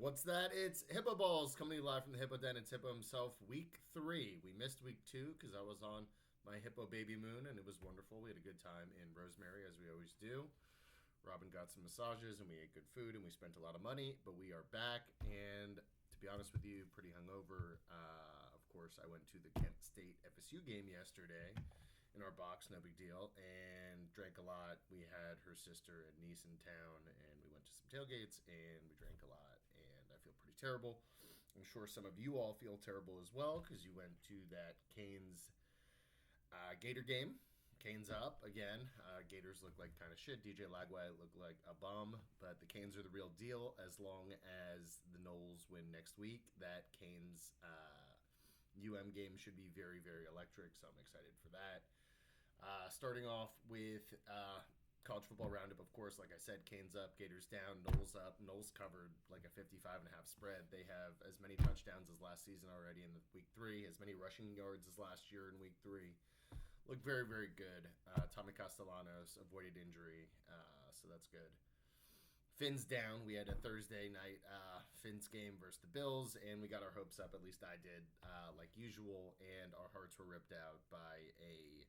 What's that? It's Hippo Balls coming to you live from the Hippo Den. It's Hippo himself, week 3. We missed week 2 because I was on my Hippo baby moon and it was wonderful. We had a good time in Rosemary as we always do. Robin got some massages and we ate good food and we spent a lot of money, but we are back and to be honest with you, pretty hungover. Of course, I went to the Kent State FSU game yesterday in our box, no big deal, and drank a lot. We had her sister and niece in town, and we went to some tailgates, and we drank a lot, and I feel pretty terrible. I'm sure some of you all feel terrible as well, because you went to that Canes Gator game. Canes up again. Gators look like kind of shit. DJ Lagway looked like a bum, but the Canes are the real deal as long as the Noles win next week. That Canes UM game should be very, very electric, so I'm excited for that. Starting off with college football roundup, of course, like I said, Canes up, Gators down, Noles up. Noles covered like a 55.5 spread. They have as many touchdowns as last season already in the week 3, as many rushing yards as last year in week 3. Look very, very good. Tommy Castellanos avoided injury, so that's good. Fins down. We had a Thursday night Fins game versus the Bills, and we got our hopes up. At least I did, like usual, and our hearts were ripped out by a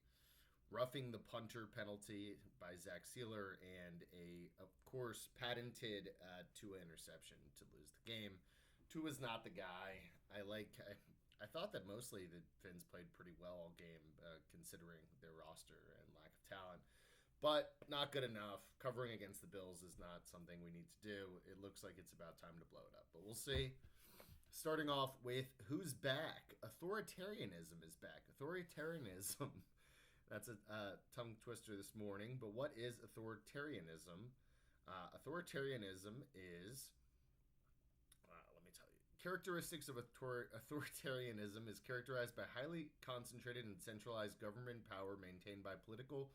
roughing the punter penalty by Zach Sealer and a, of course, patented Tua interception to lose the game. Tua's not the guy. I thought that mostly the Finns played pretty well all game, considering their roster and lack of talent. But not good enough. Covering against the Bills is not something we need to do. It looks like it's about time to blow it up. But we'll see. Starting off with who's back. Authoritarianism is back. Authoritarianism. That's a tongue twister this morning. But what is authoritarianism? Authoritarianism is... let me tell you. Characteristics of authoritarianism is characterized by highly concentrated and centralized government power maintained by political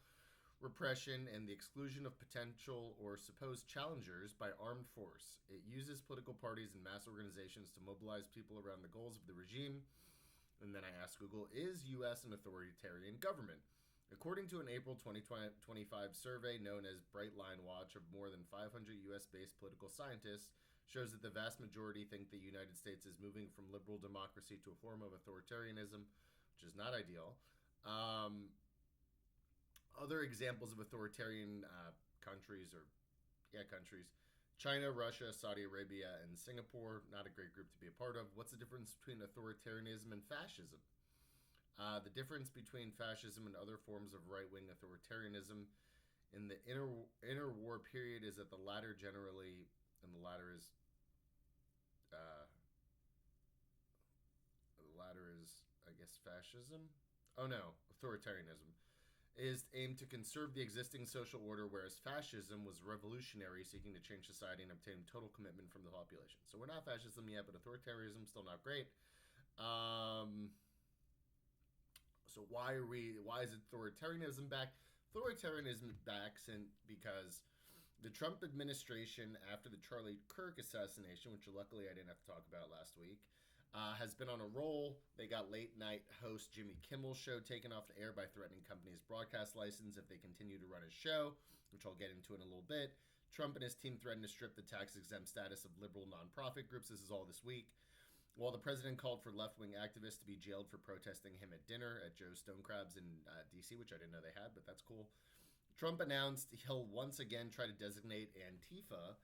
repression and the exclusion of potential or supposed challengers by armed force. It uses political parties and mass organizations to mobilize people around the goals of the regime. And then I asked Google, is U.S. an authoritarian government? According to an April 2025 survey known as Bright Line Watch of more than 500 U.S.-based political scientists, shows that the vast majority think the United States is moving from liberal democracy to a form of authoritarianism, which is not ideal. Other examples of authoritarian countries, China, Russia, Saudi Arabia, and Singapore. Not a great group to be a part of. What's the difference between authoritarianism and fascism? The difference between fascism and other forms of right-wing authoritarianism in the interwar period is that the latter generally, and the latter is, I guess, fascism? Oh no, authoritarianism is aimed to conserve the existing social order, whereas fascism was revolutionary, seeking to change society and obtain total commitment from the population. So we're not fascism yet, but authoritarianism still not great. So why is authoritarianism back? Authoritarianism back because the Trump administration, after the Charlie Kirk assassination, which luckily I didn't have to talk about last week, has been on a roll. They got late-night host Jimmy Kimmel's show taken off the air by threatening companies' broadcast license if they continue to run his show, which I'll get into in a little bit. Trump and his team threatened to strip the tax-exempt status of liberal nonprofit groups. This is all this week. While the president called for left-wing activists to be jailed for protesting him at dinner at Joe's Stone Crabs in D.C., which I didn't know they had, but that's cool. Trump announced he'll once again try to designate Antifa,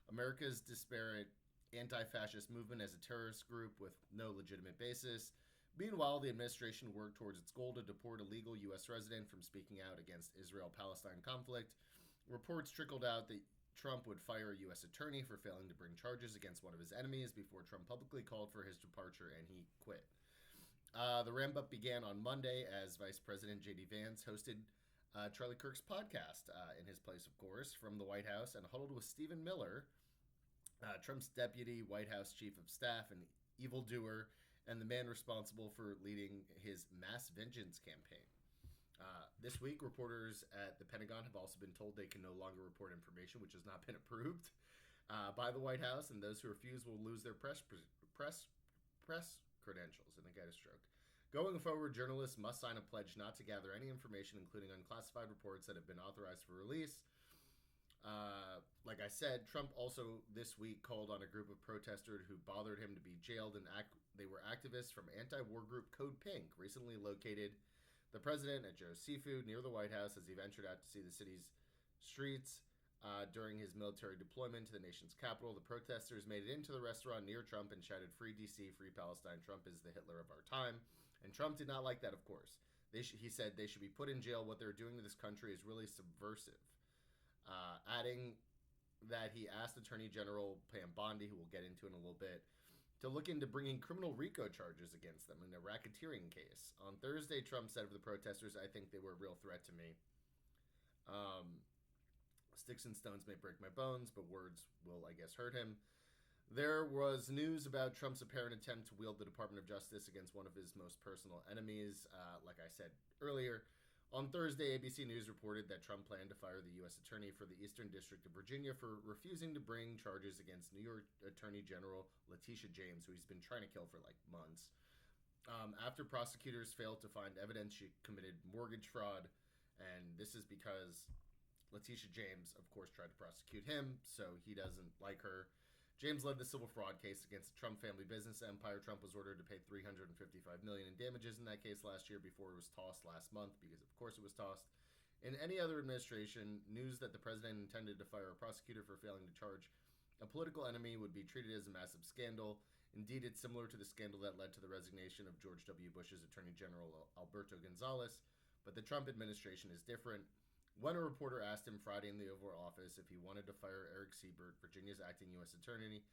America's disparate anti-fascist movement, as a terrorist group with no legitimate basis. Meanwhile, the administration worked towards its goal to deport a legal U.S. resident from speaking out against Israel-Palestine conflict. Reports trickled out that Trump would fire a U.S. attorney for failing to bring charges against one of his enemies before Trump publicly called for his departure, and he quit. The ramp-up began on Monday as Vice President J.D. Vance hosted Charlie Kirk's podcast in his place, of course, from the White House, and huddled with Stephen Miller, Trump's deputy White House chief of staff, an evildoer, and the man responsible for leading his mass vengeance campaign. This week, reporters at the Pentagon have also been told they can no longer report information which has not been approved by the White House, and those who refuse will lose their press credentials. And they got a stroke. Going forward, journalists must sign a pledge not to gather any information, including unclassified reports that have been authorized for release. Like I said, Trump also this week called on a group of protesters who bothered him to be jailed, and they were activists from anti-war group Code Pink, recently located the president at Joe's Seafood near the White House as he ventured out to see the city's streets during his military deployment to the nation's capital. The protesters made it into the restaurant near Trump and shouted, "Free DC, free Palestine. Trump is the Hitler of our time." And Trump did not like that, of course. He said they should be put in jail. What they're doing to this country is really subversive. Adding that he asked Attorney General Pam Bondi, who we'll get into in a little bit, to look into bringing criminal RICO charges against them in a racketeering case. On Thursday, Trump said of the protesters, "I think they were a real threat to me. Sticks and stones may break my bones, but words will, I guess, hurt him." There was news about Trump's apparent attempt to wield the Department of Justice against one of his most personal enemies. Like I said earlier, on Thursday, ABC News reported that Trump planned to fire the U.S. Attorney for the Eastern District of Virginia for refusing to bring charges against New York Attorney General Letitia James, who he's been trying to kill for like months. After prosecutors failed to find evidence she committed mortgage fraud, and this is because Letitia James, of course, tried to prosecute him, so he doesn't like her. James led the civil fraud case against the Trump family business empire. Trump was ordered to pay $355 million in damages in that case last year before it was tossed last month, because of course it was tossed. In any other administration, news that the president intended to fire a prosecutor for failing to charge a political enemy would be treated as a massive scandal. Indeed, it's similar to the scandal that led to the resignation of George W. Bush's Attorney General Alberto Gonzales, but the Trump administration is different. When a reporter asked him Friday in the Oval Office if he wanted to fire Eric Siebert, Virginia's acting U.S. attorney,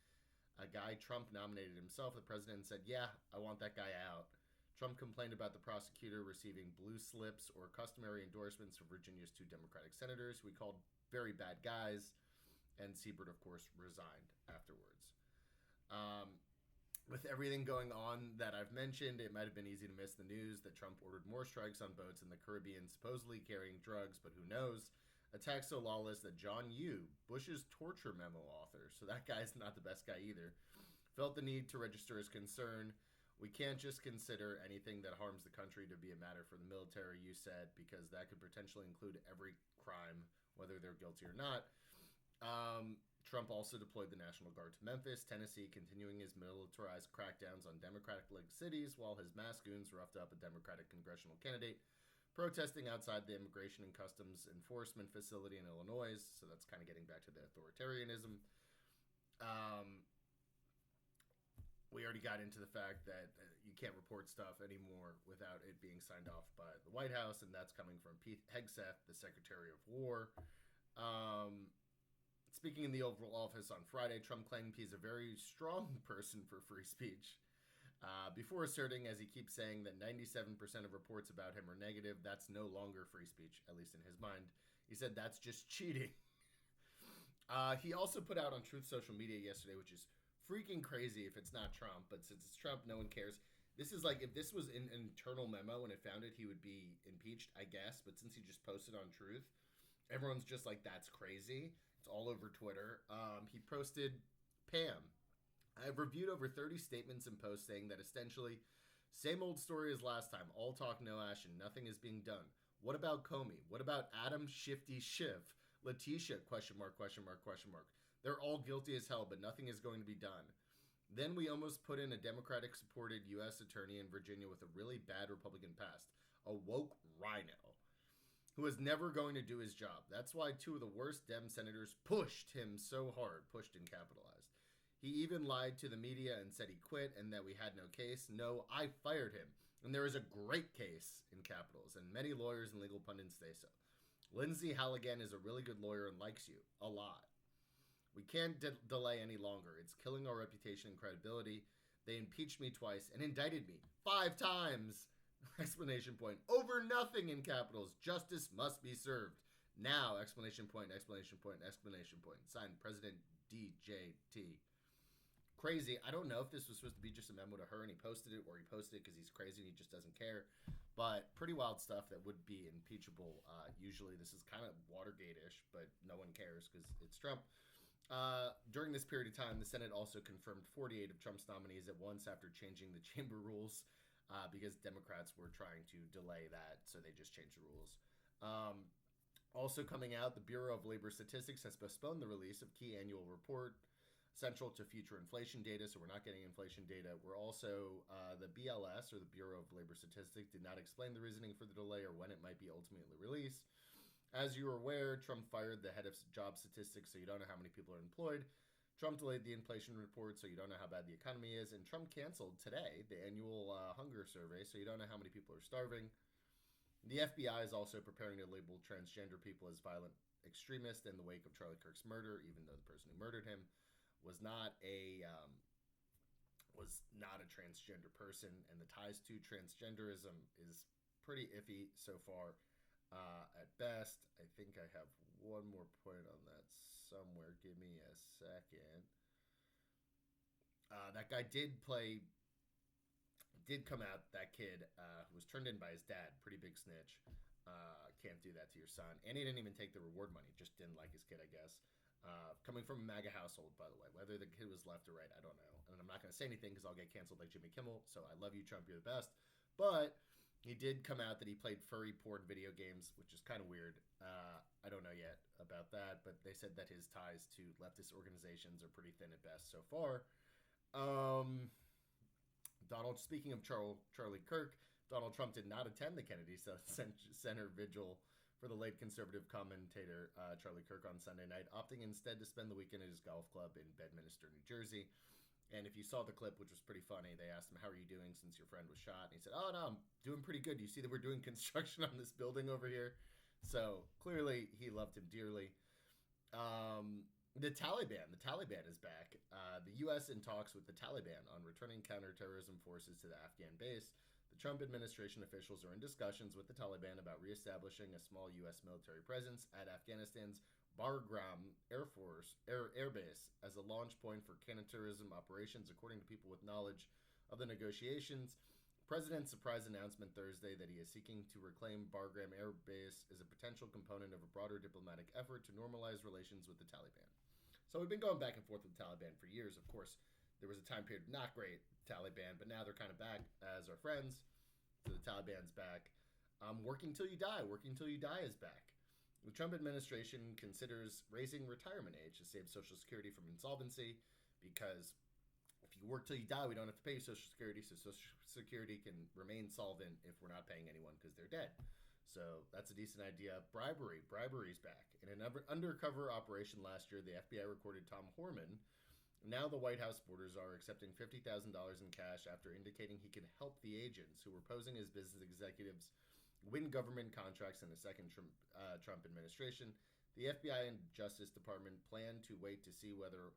a guy Trump nominated himself, the president said, "Yeah, I want that guy out." Trump complained about the prosecutor receiving blue slips or customary endorsements from Virginia's two Democratic senators, who he called very bad guys, and Siebert, of course, resigned afterwards. With everything going on that I've mentioned, it might have been easy to miss the news that Trump ordered more strikes on boats in the Caribbean, supposedly carrying drugs, but who knows? Attacks so lawless that John Yoo, Bush's torture memo author, so that guy's not the best guy either, felt the need to register his concern. "We can't just consider anything that harms the country to be a matter for the military," Yoo said, because that could potentially include every crime, whether they're guilty or not. Trump also deployed the National Guard to Memphis, Tennessee, continuing his militarized crackdowns on Democratic-led cities, while his masked goons roughed up a Democratic congressional candidate protesting outside the Immigration and Customs Enforcement facility in Illinois. So that's kind of getting back to the authoritarianism. We already got into the fact that you can't report stuff anymore without it being signed off by the White House, and that's coming from Pete Hegseth, the Secretary of War. Speaking in the Oval Office on Friday, Trump claimed he's a very strong person for free speech. Before asserting, as he keeps saying, that 97% of reports about him are negative, that's no longer free speech, at least in his mind. He said that's just cheating. He also put out on Truth Social Media yesterday, which is freaking crazy if it's not Trump, but since it's Trump, no one cares. This is like, if this was an internal memo and it found it, he would be impeached, I guess, but since he just posted on Truth, everyone's just like, that's crazy. It's all over Twitter. He posted, "Pam, I've reviewed over 30 statements and posts saying that essentially, same old story as last time, all talk, no action, nothing is being done. What about Comey? What about Adam Shifty Schiff? Letitia, question mark, question mark, question mark. They're all guilty as hell, but nothing is going to be done. Then we almost put in a Democratic-supported U.S. attorney in Virginia with a really bad Republican past, a woke rhino, who was never going to do his job. That's why two of the worst Dem senators pushed him so hard, pushed and capitalized. He even lied to the media and said he quit and that we had no case. No, I fired him. And there is a great case in capitals, and many lawyers and legal pundits say so. Lindsay Halligan is a really good lawyer and likes you a lot. We can't delay any longer. It's killing our reputation and credibility. They impeached me twice and indicted me 5 times. Explanation point. Over nothing in capitals. Justice must be served. Now, explanation point, explanation point, explanation point. Signed, President DJT. Crazy. I don't know if this was supposed to be just a memo to her and he posted it, or he posted it because he's crazy and he just doesn't care. But pretty wild stuff that would be impeachable. Usually this is kind of Watergate-ish, but no one cares because it's Trump. During this period of time, the Senate also confirmed 48 of Trump's nominees at once after changing the chamber rules because Democrats were trying to delay that, so they just changed the rules. Also coming out, the Bureau of Labor Statistics has postponed the release of key annual report central to future inflation data, so we're not getting inflation data. We're also, the BLS, or the Bureau of Labor Statistics, did not explain the reasoning for the delay or when it might be ultimately released. As you are aware, Trump fired the head of job statistics, so you don't know how many people are employed. Trump delayed the inflation report, so you don't know how bad the economy is. And Trump canceled today the annual hunger survey, so you don't know how many people are starving. The FBI is also preparing to label transgender people as violent extremists in the wake of Charlie Kirk's murder, even though the person who murdered him was not a transgender person, and the ties to transgenderism is pretty iffy so far. At best, I think I have one more point on that somewhere. Give me a second. That guy did come out. That kid who was turned in by his dad, pretty big snitch. Can't do that to your son. And he didn't even take the reward money. Just didn't like his kid, I guess. Coming from a MAGA household, by the way. Whether the kid was left or right, I don't know. And I'm not going to say anything because I'll get canceled like Jimmy Kimmel. So I love you, Trump. You're the best. But he did come out that he played furry porn video games, which is kind of weird. I don't know yet about that. But they said that his ties to leftist organizations are pretty thin at best so far. Speaking of Charlie Kirk, Donald Trump did not attend the Kennedy Center vigil for the late conservative commentator Charlie Kirk on Sunday night, opting instead to spend the weekend at his golf club in Bedminster, New Jersey. And if you saw the clip, which was pretty funny, they asked him, "How are you doing since your friend was shot?" And he said, "Oh, no, I'm doing pretty good. You see that we're doing construction on this building over here?" So clearly he loved him dearly. The Taliban is back. The U.S. in talks with the Taliban on returning counterterrorism forces to the Afghan base. The Trump administration officials are in discussions with the Taliban about reestablishing a small U.S. military presence at Afghanistan's Bagram Air Base as a launch point for counterterrorism operations, according to people with knowledge of the negotiations. President's surprise announcement Thursday that he is seeking to reclaim Bagram Air Base is a potential component of a broader diplomatic effort to normalize relations with the Taliban. So we've been going back and forth with the Taliban for years. Of course, there was a time period not great, Taliban, but now they're kind of back as our friends. So the Taliban's back. Working Till You Die. Working Till You Die is back. The Trump administration considers raising retirement age to save Social Security from insolvency, because if you work till you die, we don't have to pay you Social Security, so Social Security can remain solvent if we're not paying anyone because they're dead. So that's a decent idea. Bribery's back. In an undercover operation last year, the FBI recorded Tom Horman. Now the White House borders are accepting $50,000 in cash after indicating he could help the agents who were posing as business executives win government contracts in the second Trump administration. The FBI and Justice Department plan to wait to see whether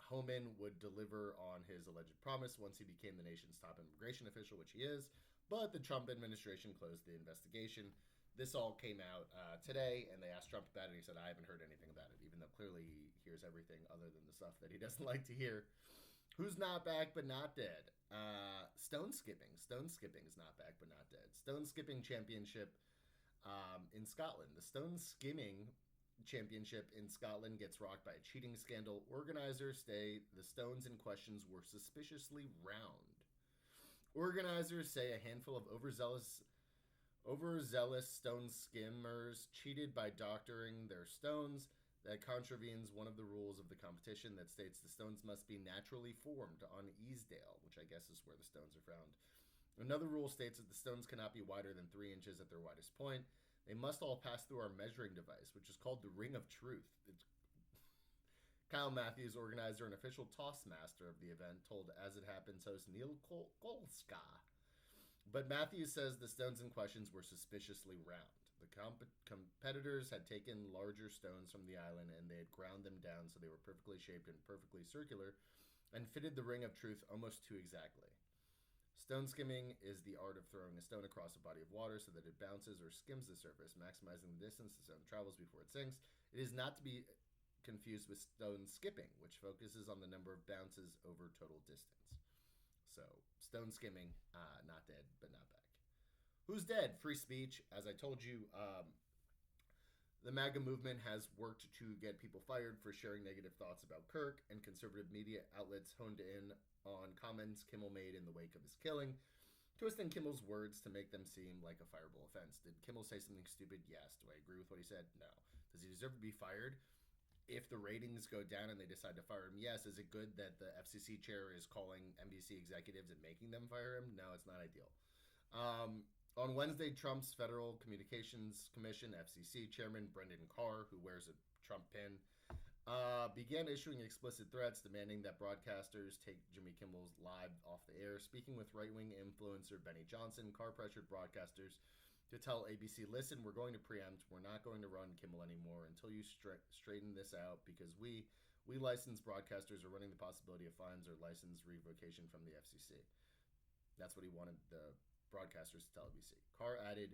Homan would deliver on his alleged promise once he became the nation's top immigration official, which he is. But the Trump administration closed the investigation. This all came out today, and they asked Trump about it, and he said, "I haven't heard anything about it," even though clearly he hears everything other than the stuff that he doesn't like to hear. Who's not back but not dead? Stone skipping. Stone skipping is not back but not dead. Stone skipping championship in Scotland. The stone skimming championship in Scotland gets rocked by a cheating scandal. Organizers say the stones in questions were suspiciously round. Organizers say a handful of overzealous stone skimmers cheated by doctoring their stones. That contravenes one of the rules of the competition that states the stones must be naturally formed on Easdale, which I guess is where the stones are found. Another rule states that the stones cannot be wider than 3 inches at their widest point. They must all pass through our measuring device, which is called the Ring of Truth. Kyle Matthews, organizer and official toss master of the event, told As It Happens host Neil Kolska. But Matthews says the stones in questions were suspiciously round. The competitors had taken larger stones from the island and they had ground them down so they were perfectly shaped and perfectly circular and fitted the Ring of Truth almost too exactly. Stone skimming is the art of throwing a stone across a body of water so that it bounces or skims the surface, maximizing the distance the stone travels before it sinks. It is not to be confused with stone skipping, which focuses on the number of bounces over total distance. So, stone skimming, not dead, but not back. Who's dead? Free speech. As I told you, the MAGA movement has worked to get people fired for sharing negative thoughts about Kirk, and conservative media outlets honed in on comments Kimmel made in the wake of his killing. twisting Kimmel's words to make them seem like a fireable offense. Did Kimmel say something stupid? Yes. Do I agree with what he said? No. Does he deserve to be fired? If the ratings go down and they decide to fire him, yes. Is it good that the FCC chair is calling NBC executives and making them fire him? No, it's not ideal. On Wednesday, Trump's Federal Communications Commission, FCC chairman Brendan Carr, who wears a Trump pin, began issuing explicit threats demanding that broadcasters take Jimmy Kimmel's live off the air. Speaking with right-wing influencer Benny Johnson, Carr pressured broadcasters to tell ABC, listen, we're going to preempt. We're not going to run Kimmel anymore until you straighten this out, because we licensed broadcasters are running the possibility of fines or license revocation from the FCC. That's what he wanted the broadcasters to tell ABC. Carr added,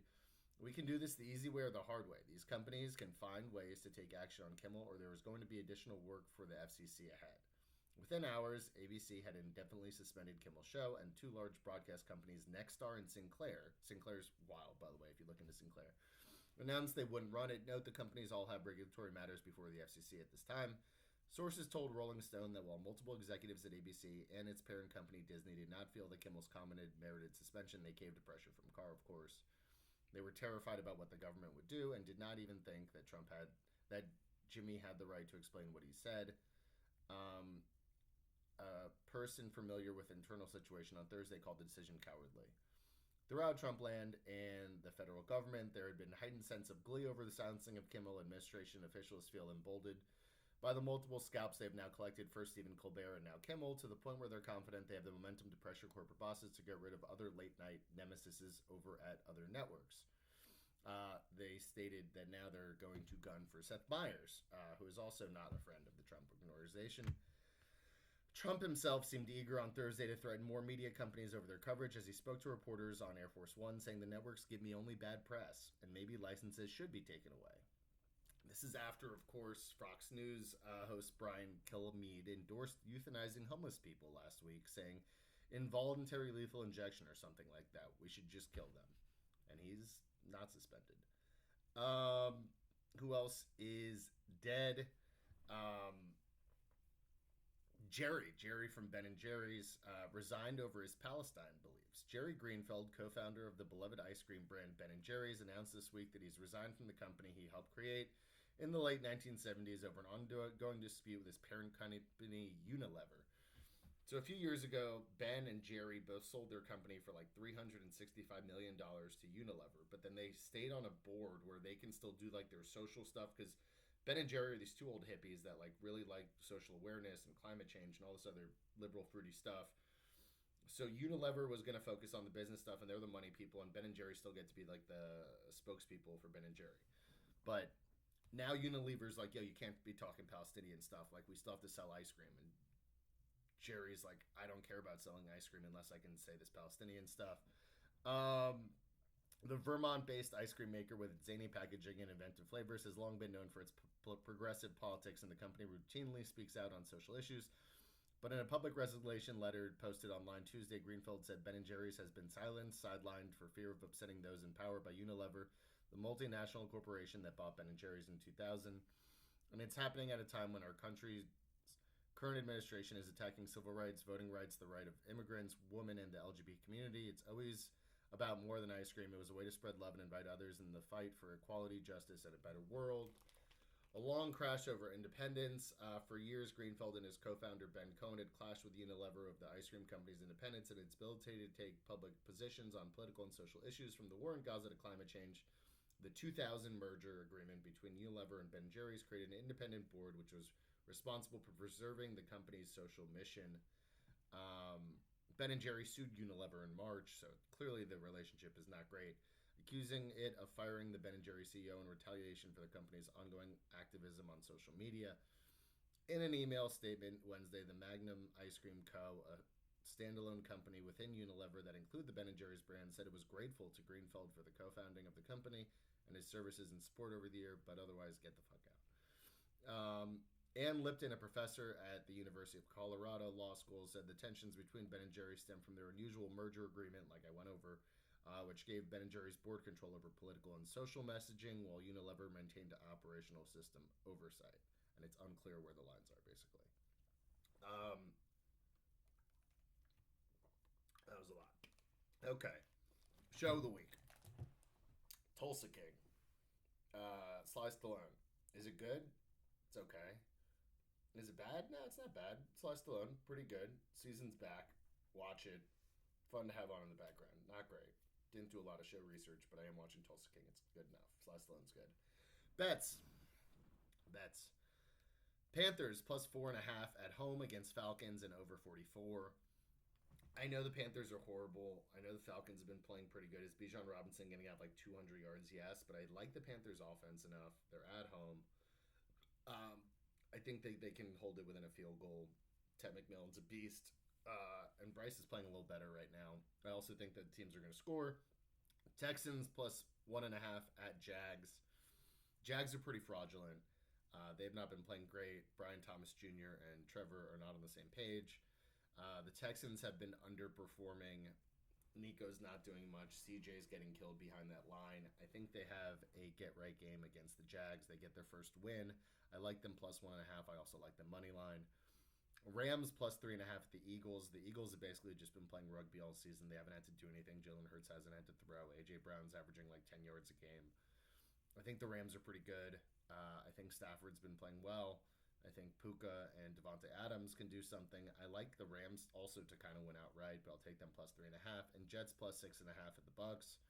we can do this the easy way or the hard way. These companies can find ways to take action on Kimmel, or there is going to be additional work for the FCC ahead. Within hours, ABC had indefinitely suspended Kimmel's show, and two large broadcast companies, Nexstar and Sinclair's wild, by the way, if you look into Sinclair, announced they wouldn't run it. Note the companies all have regulatory matters before the FCC at this time. Sources told Rolling Stone that while multiple executives at ABC and its parent company Disney did not feel that Kimmel's commented merited suspension, they caved to pressure from Carr, of course. They were terrified about what the government would do and did not even think that Jimmy had the right to explain what he said. A person familiar with the internal situation on Thursday called the decision cowardly. Throughout Trumpland and the federal government, there had been a heightened sense of glee over the silencing of Kimmel. Administration officials feel emboldened by the multiple scalps they have now collected, first Stephen Colbert and now Kimmel, to the point where they're confident they have the momentum to pressure corporate bosses to get rid of other late-night nemesises over at other networks. They stated that now they're going to gun for Seth Meyers, who is also not a friend of the Trump organization. Trump himself seemed eager on Thursday to threaten more media companies over their coverage as he spoke to reporters on Air Force One, saying the networks give me only bad press and maybe licenses should be taken away. This is after, of course, Fox News host Brian Kilmeade endorsed euthanizing homeless people last week, saying involuntary lethal injection or something like that. We should just kill them. And he's not suspended. Who else is dead? Jerry from Ben & Jerry's resigned over his Palestine beliefs. Jerry Greenfeld, co-founder of the beloved ice cream brand Ben & Jerry's, announced this week that he's resigned from the company he helped create in the late 1970s over an ongoing dispute with his parent company Unilever. So a few years ago, Ben and Jerry both sold their company for like $365 million to Unilever, but then they stayed on a board where they can still do like their social stuff, because Ben and Jerry are these two old hippies that like really like social awareness and climate change and all this other liberal fruity stuff. So Unilever was going to focus on the business stuff, and they're the money people, and Ben and Jerry still get to be like the spokespeople for Ben and Jerry. But now Unilever's like, yo, you can't be talking Palestinian stuff. Like, we still have to sell ice cream. And Jerry's like, I don't care about selling ice cream unless I can say this Palestinian stuff. The Vermont-based ice cream maker with zany packaging and inventive flavors has long been known for its progressive politics, and the company routinely speaks out on social issues. But in a public resignation letter posted online Tuesday, Greenfeld said Ben & Jerry's has been sidelined for fear of upsetting those in power by Unilever, the multinational corporation that bought Ben & Jerry's in 2000. And it's happening at a time when our country's current administration is attacking civil rights, voting rights, the right of immigrants, women, and the LGBT community. It's always about more than ice cream. It was a way to spread love and invite others in the fight for equality, justice, and a better world. A long crash over independence. For years, Greenfeld and his co-founder Ben Cohen had clashed with Unilever of the ice cream company's independence and its ability to take public positions on political and social issues, from the war in Gaza to climate change. The 2000 merger agreement between Unilever and Ben & Jerry's created an independent board which was responsible for preserving the company's social mission. Ben & Jerry sued Unilever in March, so clearly the relationship is not great, accusing it of firing the Ben & Jerry CEO in retaliation for the company's ongoing activism on social media. In an email statement Wednesday, the Magnum Ice Cream Co., a standalone company within Unilever that include the Ben & Jerry's brand, said it was grateful to Greenfeld for the co-founding of the company and his services and support over the year, but otherwise get the fuck out. Ann Lipton, a professor at the University of Colorado Law School, said the tensions between Ben & Jerry's stem from their unusual merger agreement, like I went over, which gave Ben & Jerry's board control over political and social messaging, while Unilever maintained operational system oversight. And it's unclear where the lines are, basically. That was a lot. Okay. Show of the week. Tulsa King. Sly Stallone. Is it good? It's okay. Is it bad? No, it's not bad. Sly Stallone, pretty good. Season's back. Watch it. Fun to have on in the background. Not great. Didn't do a lot of show research, but I am watching Tulsa King. It's good enough. Sly Stallone's good. Bets. Bets. Panthers plus 4.5 at home against Falcons and over 44. I know the Panthers are horrible. I know the Falcons have been playing pretty good. Is Bijan Robinson going to have like 200 yards? Yes, but I like the Panthers' offense enough. They're at home. I think they can hold it within a field goal. Ted McMillan's a beast. And Bryce is playing a little better right now. I also think that teams are going to score. Texans plus 1.5 at Jags. Jags are pretty fraudulent. They've not been playing great. Brian Thomas Jr. and Trevor are not on the same page. The Texans have been underperforming. Nico's not doing much. CJ's getting killed behind that line. I think they have a get right game against the Jags. They get their first win. I like them plus 1.5. I also like the money line. Rams plus 3.5 at the Eagles. The Eagles have basically just been playing rugby all season. They haven't had to do anything. Jalen Hurts hasn't had to throw. AJ Brown's averaging like 10 yards a game. I think the Rams are pretty good. I think Stafford's been playing well. I think Puka and Devontae Adams can do something. I like the Rams also to kind of win outright, but I'll take them plus 3.5. And Jets plus 6.5 at the Bucks.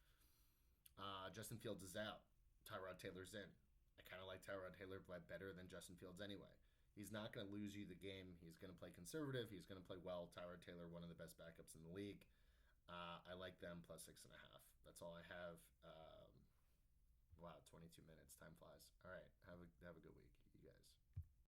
Justin Fields is out. Tyrod Taylor's in. I kind of like Tyrod Taylor better than Justin Fields anyway. He's not going to lose you the game. He's going to play conservative. He's going to play well. Tyrod Taylor, one of the best backups in the league. I like them plus 6.5. That's all I have. Wow, 22 minutes. Time flies. All right. Have a good week, you guys.